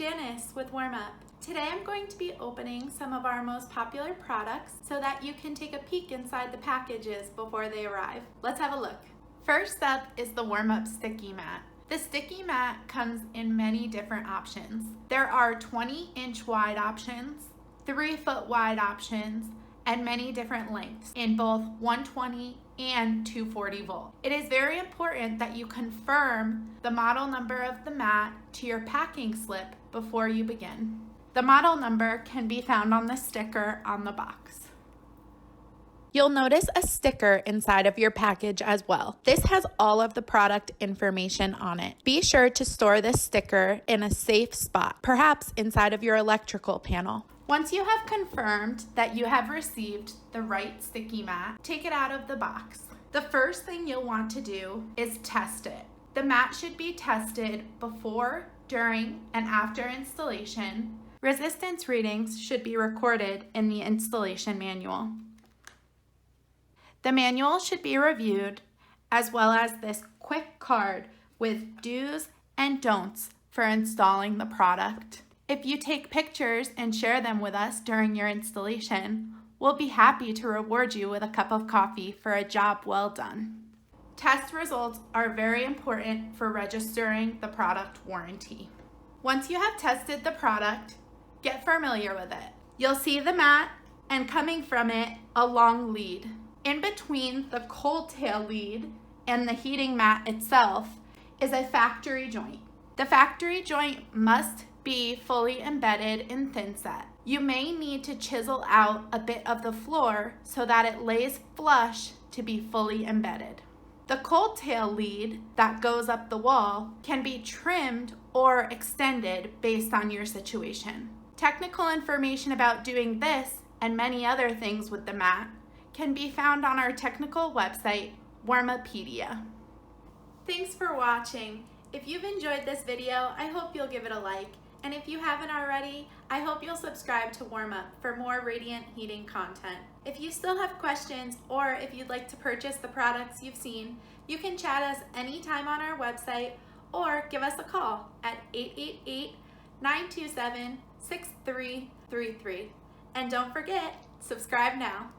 Janice with Warmup. Today I'm going to be opening some of our most popular products so that you can take a peek inside the packages before they arrive. Let's have a look. First up is the Warmup Sticky Mat. The Sticky Mat comes in many different options. There are 20-inch wide options, 3-foot wide options, and many different lengths in both 120 and 240 volt. It is very important that you confirm the model number of the mat to your packing slip before you begin. The model number can be found on the sticker on the box. You'll notice a sticker inside of your package as well. This has all of the product information on it. Be sure to store this sticker in a safe spot, perhaps inside of your electrical panel. Once you have confirmed that you have received the right sticky mat, take it out of the box. The first thing you'll want to do is test it. The mat should be tested before, during, and after installation. Resistance readings should be recorded in the installation manual. The manual should be reviewed, as well as this quick card with do's and don'ts for installing the product. If you take pictures and share them with us during your installation, we'll be happy to reward you with a cup of coffee for a job well done. Test results are very important for registering the product warranty. Once you have tested the product, get familiar with it. You'll see the mat and coming from it, a long lead. In between the cold tail lead and the heating mat itself is a factory joint. The factory joint must be fully embedded in thinset. You may need to chisel out a bit of the floor so that it lays flush to be fully embedded. The cold tail lead that goes up the wall can be trimmed or extended based on your situation. Technical information about doing this and many other things with the mat can be found on our technical website, Warmupedia. Thanks for watching. If you've enjoyed this video, I hope you'll give it a like. And if you haven't already, I hope you'll subscribe to Warmup for more radiant heating content. If you still have questions or if you'd like to purchase the products you've seen, you can chat us anytime on our website or give us a call at 888-927-6333. And don't forget, subscribe now.